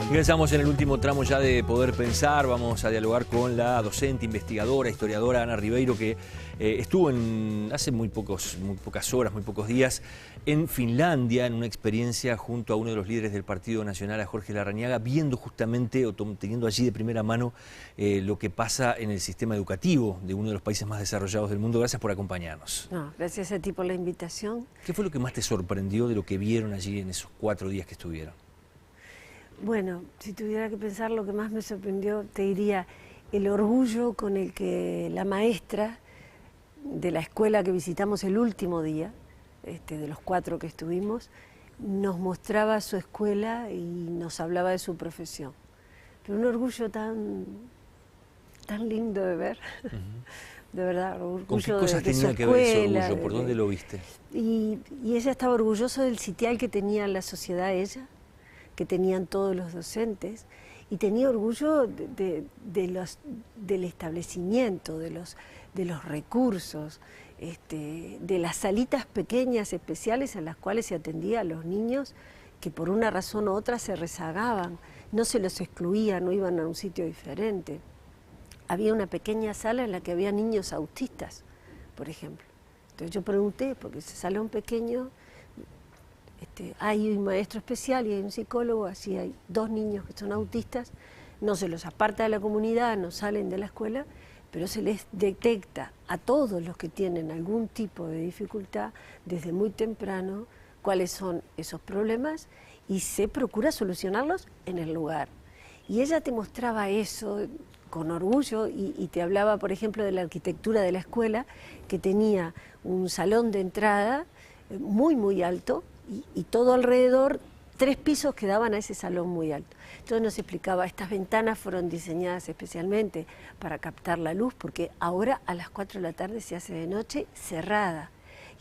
Ingresamos en el último tramo ya de Poder Pensar. Vamos a dialogar con la docente, investigadora, historiadora Ana Ribeiro, que estuvo hace muy pocas horas, muy pocos días, en Finlandia, en una experiencia junto a uno de los líderes del Partido Nacional, a Jorge Larrañaga, viendo justamente o teniendo allí de primera mano lo que pasa en el sistema educativo de uno de los países más desarrollados del mundo. Gracias por acompañarnos. No, gracias a ti por la invitación. ¿Qué fue lo que más te sorprendió de lo que vieron allí en esos 4 días que estuvieron? Bueno, si tuviera que pensar lo que más me sorprendió, te diría el orgullo con el que la maestra de la escuela que visitamos el último día, de los 4 que estuvimos, nos mostraba su escuela y nos hablaba de su profesión. Pero un orgullo tan lindo de ver, de verdad, orgullo. ¿Con qué cosas de tenía su que ver ese escuela, orgullo? ¿Por dónde lo viste? Y ella estaba orgullosa del sitial que tenía en la sociedad ella, que tenían todos los docentes, y tenía orgullo del establecimiento, de los recursos, de las salitas pequeñas especiales en las cuales se atendía a los niños que por una razón u otra se rezagaban, no se los excluía, no iban a un sitio diferente. Había una pequeña sala en la que había niños autistas, por ejemplo. Entonces yo pregunté, porque ese salón pequeño, hay un maestro especial y hay un psicólogo, así hay 2 niños que son autistas, no se los aparta de la comunidad, no salen de la escuela, pero se les detecta a todos los que tienen algún tipo de dificultad desde muy temprano cuáles son esos problemas y se procura solucionarlos en el lugar. Y ella te mostraba eso con orgullo y te hablaba, por ejemplo, de la arquitectura de la escuela, que tenía un salón de entrada muy alto, y todo alrededor, 3 pisos que daban a ese salón muy alto. Entonces nos explicaba, estas ventanas fueron diseñadas especialmente para captar la luz, porque ahora a las 4 de la tarde se hace de noche cerrada,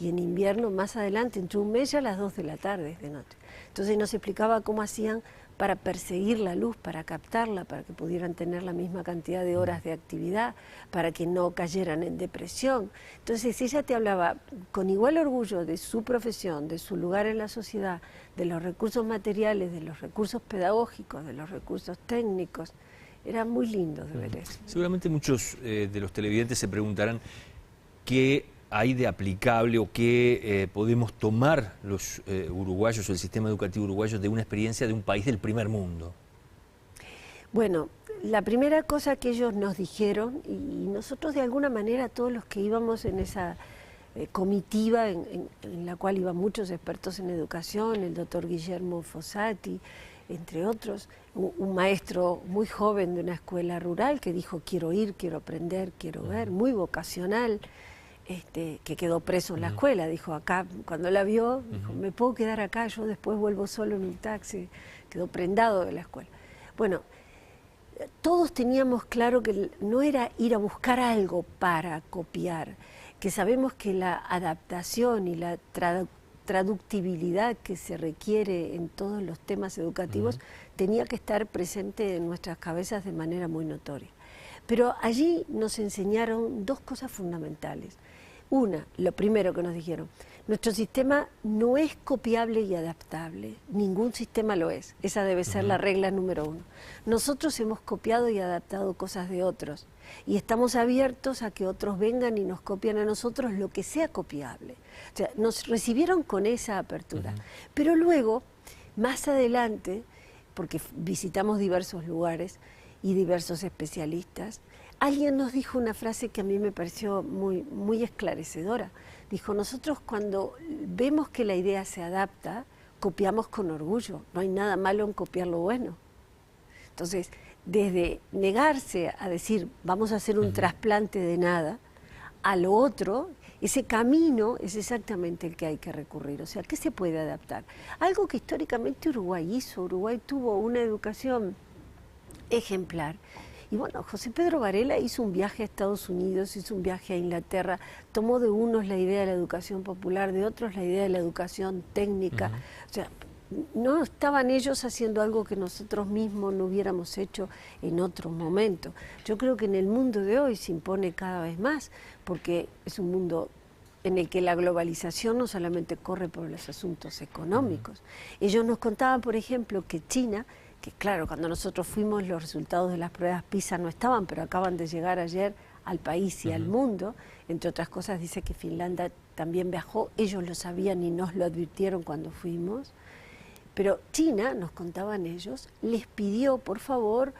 y en invierno más adelante, entre un mes, ya a las 2 de la tarde es de noche. Entonces nos explicaba cómo hacían para perseguir la luz, para captarla, para que pudieran tener la misma cantidad de horas de actividad, para que no cayeran en depresión. Entonces ella te hablaba con igual orgullo de su profesión, de su lugar en la sociedad, de los recursos materiales, de los recursos pedagógicos, de los recursos técnicos. Era muy lindo de ver eso. Seguramente muchos de los televidentes se preguntarán qué hay de aplicable o qué podemos tomar los uruguayos o el sistema educativo uruguayo de una experiencia de un país del primer mundo. Bueno, la primera cosa que ellos nos dijeron, y nosotros de alguna manera todos los que íbamos en esa comitiva en la cual iban muchos expertos en educación, el doctor Guillermo Fossati, entre otros, un maestro muy joven de una escuela rural que dijo quiero ir, quiero aprender, quiero ver, muy vocacional, que quedó preso en la escuela, dijo acá, cuando la vio, dijo, me puedo quedar acá, yo después vuelvo solo en un taxi, quedó prendado de la escuela. Bueno, todos teníamos claro que no era ir a buscar algo para copiar, que sabemos que la adaptación y la traductibilidad que se requiere en todos los temas educativos tenía que estar presente en nuestras cabezas de manera muy notoria. Pero allí nos enseñaron 2 cosas fundamentales. Una, lo primero que nos dijeron, nuestro sistema no es copiable y adaptable, ningún sistema lo es, esa debe ser la regla número 1. Nosotros hemos copiado y adaptado cosas de otros y estamos abiertos a que otros vengan y nos copien a nosotros lo que sea copiable. O sea, nos recibieron con esa apertura, pero luego, más adelante, porque visitamos diversos lugares y diversos especialistas, alguien nos dijo una frase que a mí me pareció muy esclarecedora. Dijo, nosotros cuando vemos que la idea se adapta, copiamos con orgullo. No hay nada malo en copiar lo bueno. Entonces, desde negarse a decir, vamos a hacer un trasplante de nada, a lo otro, ese camino es exactamente el que hay que recurrir. O sea, ¿qué se puede adaptar? Algo que históricamente Uruguay hizo. Uruguay tuvo una educación ejemplar. Y bueno, José Pedro Varela hizo un viaje a Estados Unidos, hizo un viaje a Inglaterra, tomó de unos la idea de la educación popular, de otros la idea de la educación técnica. O sea, no estaban ellos haciendo algo que nosotros mismos no hubiéramos hecho en otro momento. Yo creo que en el mundo de hoy se impone cada vez más, porque es un mundo en el que la globalización no solamente corre por los asuntos económicos. Ellos nos contaban, por ejemplo, que China, que claro, cuando nosotros fuimos los resultados de las pruebas PISA no estaban, pero acaban de llegar ayer al país y al mundo. Entre otras cosas dice que Finlandia también viajó, ellos lo sabían y nos lo advirtieron cuando fuimos. Pero China, nos contaban ellos, les pidió por favor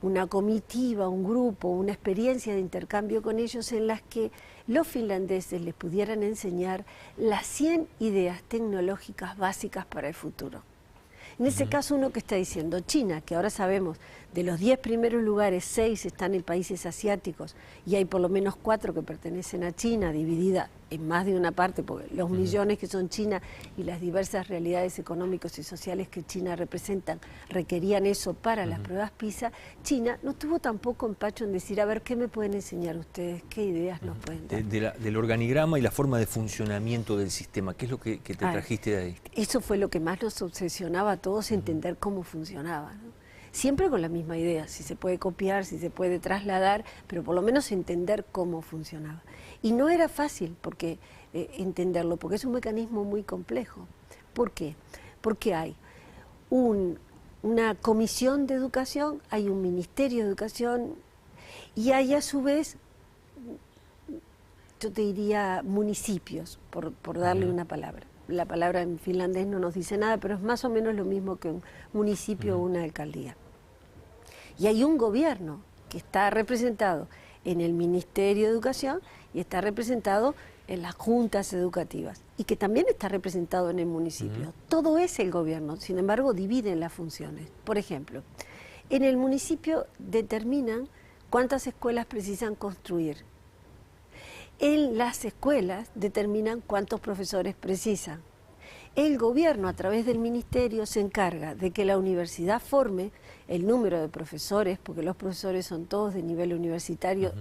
una comitiva, un grupo, una experiencia de intercambio con ellos en las que los finlandeses les pudieran enseñar las 100 ideas tecnológicas básicas para el futuro. En ese caso uno que está diciendo China, que ahora sabemos de los 10 primeros lugares, 6 están en países asiáticos y hay por lo menos 4 que pertenecen a China, dividida en más de una parte, porque los millones que son China y las diversas realidades económicas y sociales que China representan requerían eso para las pruebas PISA. China no tuvo tampoco empacho en decir, a ver, ¿qué me pueden enseñar ustedes? ¿Qué ideas nos pueden dar? Del organigrama y la forma de funcionamiento del sistema, ¿qué es lo que te trajiste de ahí? Eso fue lo que más nos obsesionaba a todos, entender cómo funcionaba, ¿no? Siempre con la misma idea, si se puede copiar, si se puede trasladar, pero por lo menos entender cómo funcionaba. Y no era fácil entenderlo, porque es un mecanismo muy complejo. ¿Por qué? Porque hay una comisión de educación, hay un ministerio de educación y hay a su vez, yo te diría, municipios, por darle una palabra. La palabra en finlandés no nos dice nada, pero es más o menos lo mismo que un municipio o una alcaldía. Y hay un gobierno que está representado en el Ministerio de Educación y está representado en las juntas educativas y que también está representado en el municipio. Todo es el gobierno, sin embargo dividen las funciones. Por ejemplo, en el municipio determinan cuántas escuelas precisan construir. En las escuelas determinan cuántos profesores precisan. El gobierno, a través del ministerio, se encarga de que la universidad forme el número de profesores, porque los profesores son todos de nivel universitario,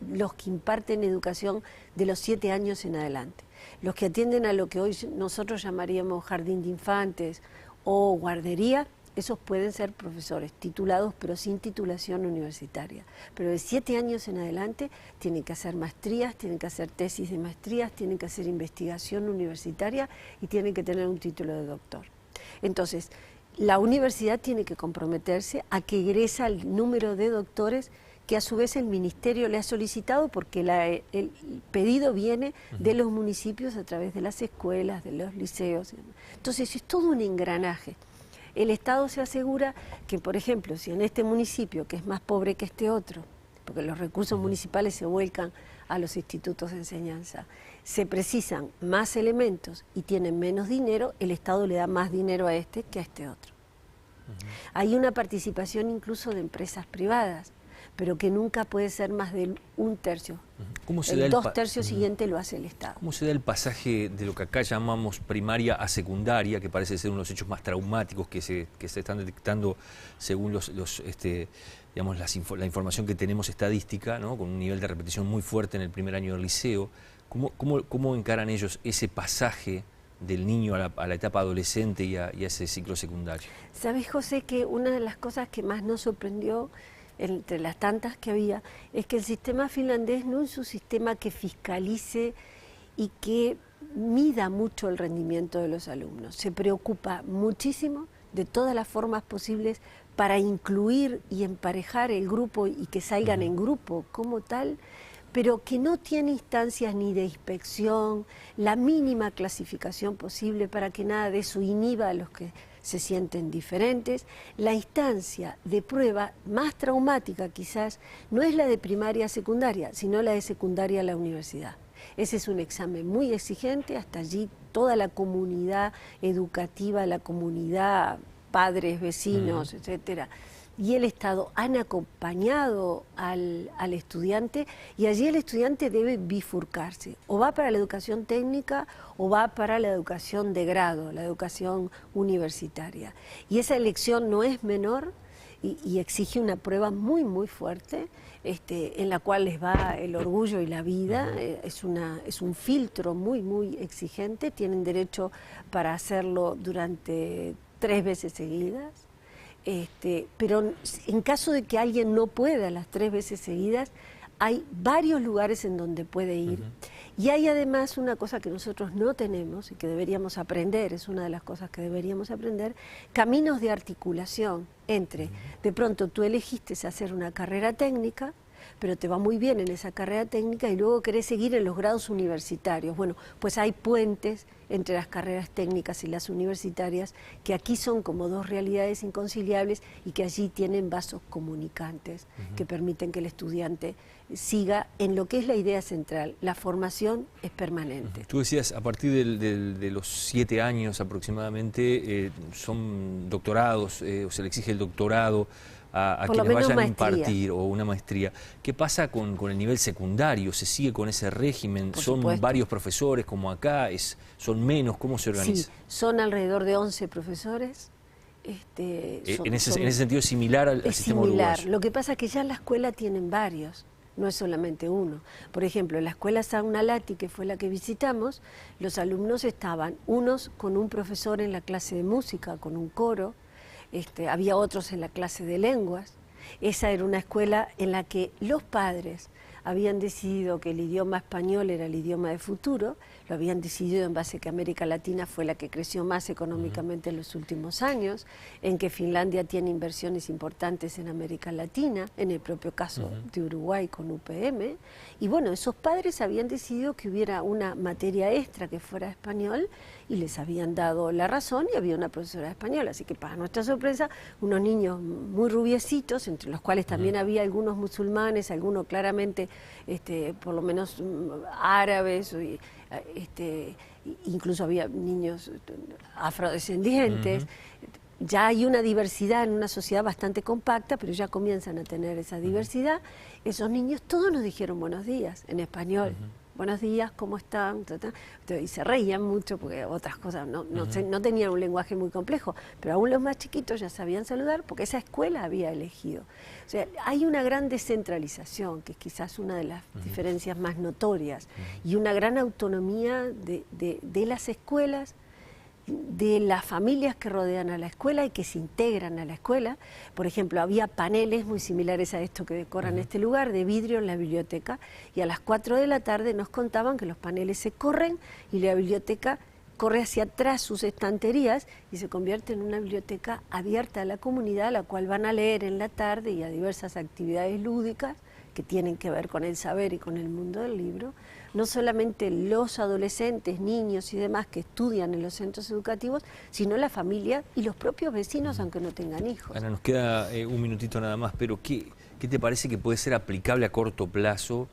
los que imparten educación de los 7 años en adelante, los que atienden a lo que hoy nosotros llamaríamos jardín de infantes o guardería. Esos pueden ser profesores titulados, pero sin titulación universitaria. Pero de 7 años en adelante tienen que hacer maestrías, tienen que hacer tesis de maestrías, tienen que hacer investigación universitaria y tienen que tener un título de doctor. Entonces, la universidad tiene que comprometerse a que egresa el número de doctores que a su vez el ministerio le ha solicitado, porque el pedido viene de los municipios a través de las escuelas, de los liceos. Entonces, es todo un engranaje. El Estado se asegura que, por ejemplo, si en este municipio, que es más pobre que este otro, porque los recursos municipales se vuelcan a los institutos de enseñanza, se precisan más elementos y tienen menos dinero, el Estado le da más dinero a este que a este otro. Hay una participación incluso de empresas privadas, pero que nunca puede ser más del 1/3. El 2/3 siguiente lo hace el Estado. ¿Cómo se da el pasaje de lo que acá llamamos primaria a secundaria, que parece ser uno de los hechos más traumáticos que se están detectando según digamos, la información que tenemos estadística, ¿no? Con un nivel de repetición muy fuerte en el primer año del liceo? ¿Cómo encaran ellos ese pasaje del niño a la etapa adolescente y a ese ciclo secundario? ¿Sabes, José, que una de las cosas que más nos sorprendió, entre las tantas que había, es que el sistema finlandés no es un sistema que fiscalice y que mida mucho el rendimiento de los alumnos? Se preocupa muchísimo de todas las formas posibles para incluir y emparejar el grupo y que salgan en grupo como tal, pero que no tiene instancias ni de inspección, la mínima clasificación posible para que nada de eso inhiba a los que se sienten diferentes. La instancia de prueba más traumática quizás no es la de primaria a secundaria, sino la de secundaria a la universidad. Ese es un examen muy exigente, hasta allí toda la comunidad educativa, la comunidad, padres, vecinos, etcétera, y el Estado han acompañado al estudiante, y allí el estudiante debe bifurcarse, o va para la educación técnica o va para la educación de grado, la educación universitaria. Y esa elección no es menor y exige una prueba muy, muy fuerte, en la cual les va el orgullo y la vida. Es un filtro muy, muy exigente. Tienen derecho para hacerlo durante 3 veces seguidas. Pero en caso de que alguien no pueda las 3 veces seguidas, hay varios lugares en donde puede ir Y hay además una cosa que nosotros no tenemos y que deberíamos aprender, es una de las cosas que deberíamos aprender, caminos de articulación entre, de pronto tú elegiste hacer una carrera técnica, pero te va muy bien en esa carrera técnica y luego querés seguir en los grados universitarios. Bueno, pues hay puentes entre las carreras técnicas y las universitarias que aquí son como dos realidades inconciliables y que allí tienen vasos comunicantes que permiten que el estudiante siga en lo que es la idea central. La formación es permanente. Tú decías, a partir de los 7 años aproximadamente, son doctorados, o se le exige el doctorado a quienes vayan a impartir, o una maestría. ¿Qué pasa con el nivel secundario? ¿Se sigue con ese régimen? ¿Son varios profesores como acá? ¿Son menos? ¿Cómo se organiza? Sí, son alrededor de 11 profesores. En ese sentido es similar al sistema uruguayo. Lo que pasa es que ya en la escuela tienen varios, no es solamente uno. Por ejemplo, en la escuela Saunalati, que fue la que visitamos, los alumnos estaban unos con un profesor en la clase de música, con un coro, había otros en la clase de lenguas. Esa era una escuela en la que los padres habían decidido que el idioma español era el idioma de futuro, lo habían decidido en base a que América Latina fue la que creció más económicamente en los últimos años, en que Finlandia tiene inversiones importantes en América Latina, en el propio caso de Uruguay con UPM, y bueno, esos padres habían decidido que hubiera una materia extra que fuera español y les habían dado la razón y había una profesora de español, así que para nuestra sorpresa, unos niños muy rubiecitos, entre los cuales también había algunos musulmanes, algunos claramente por lo menos árabes, incluso había niños afrodescendientes. Ya hay una diversidad en una sociedad bastante compacta, pero ya comienzan a tener esa diversidad. Esos niños todos nos dijeron buenos días en español. Buenos días, ¿cómo están? Y se reían mucho porque otras cosas no tenían un lenguaje muy complejo, pero aún los más chiquitos ya sabían saludar porque esa escuela había elegido. O sea, hay una gran descentralización, que es quizás una de las diferencias más notorias, y una gran autonomía de las escuelas, de las familias que rodean a la escuela y que se integran a la escuela. Por ejemplo, había paneles muy similares a esto que decoran este lugar, de vidrio en la biblioteca, y a las 4 de la tarde nos contaban que los paneles se corren y la biblioteca corre hacia atrás sus estanterías y se convierte en una biblioteca abierta a la comunidad, a la cual van a leer en la tarde y a diversas actividades lúdicas que tienen que ver con el saber y con el mundo del libro. No solamente los adolescentes, niños y demás que estudian en los centros educativos, sino la familia y los propios vecinos, aunque no tengan hijos. Ana, nos queda un minutito nada más, pero ¿qué te parece que puede ser aplicable a corto plazo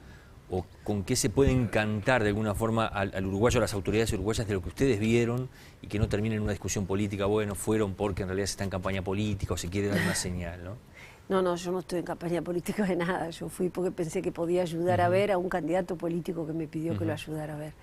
o con qué se puede encantar de alguna forma al uruguayo, a las autoridades uruguayas de lo que ustedes vieron y que no termine en una discusión política? Bueno, fueron porque en realidad se está en campaña política o se quiere dar una señal, ¿no? No, yo no estoy en campaña política de nada. Yo fui porque pensé que podía ayudar a ver a un candidato político que me pidió que lo ayudara a ver.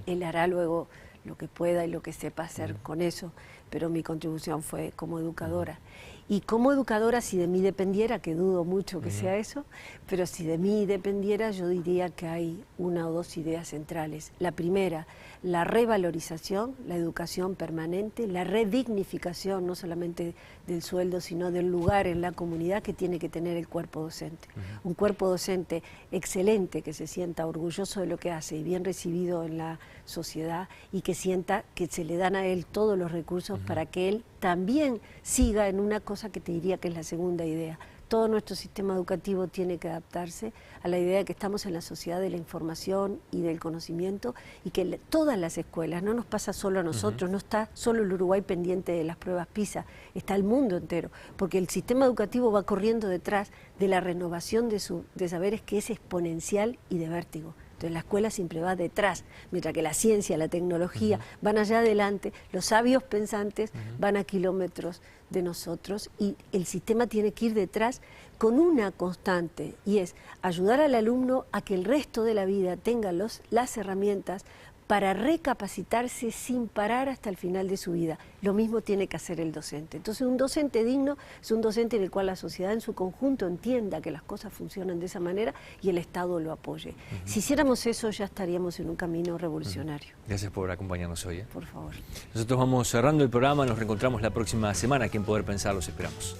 Él hará luego lo que pueda y lo que sepa hacer con eso, pero mi contribución fue como educadora. Y como educadora, si de mí dependiera, que dudo mucho que sea eso, pero si de mí dependiera, yo diría que hay una o dos ideas centrales. La primera, la revalorización, la educación permanente, la redignificación, no solamente del sueldo, sino del lugar en la comunidad que tiene que tener el cuerpo docente. Un cuerpo docente excelente, que se sienta orgulloso de lo que hace y bien recibido en la sociedad y que sienta que se le dan a él todos los recursos para que él también siga en una cosa que te diría que es la segunda idea. Todo nuestro sistema educativo tiene que adaptarse a la idea de que estamos en la sociedad de la información y del conocimiento y que todas las escuelas, no nos pasa solo a nosotros, no está solo el Uruguay pendiente de las pruebas PISA, está el mundo entero, porque el sistema educativo va corriendo detrás de la renovación de saberes que es exponencial y de vértigo. Entonces la escuela siempre va detrás, mientras que la ciencia, la tecnología van allá adelante, los sabios pensantes van a kilómetros de nosotros y el sistema tiene que ir detrás con una constante y es ayudar al alumno a que el resto de la vida tenga las herramientas para recapacitarse sin parar hasta el final de su vida. Lo mismo tiene que hacer el docente. Entonces un docente digno es un docente en el cual la sociedad en su conjunto entienda que las cosas funcionan de esa manera y el Estado lo apoye. Si hiciéramos eso ya estaríamos en un camino revolucionario. Gracias por acompañarnos hoy. Por favor. Nosotros vamos cerrando el programa, nos reencontramos la próxima semana aquí en Poder Pensar, los esperamos.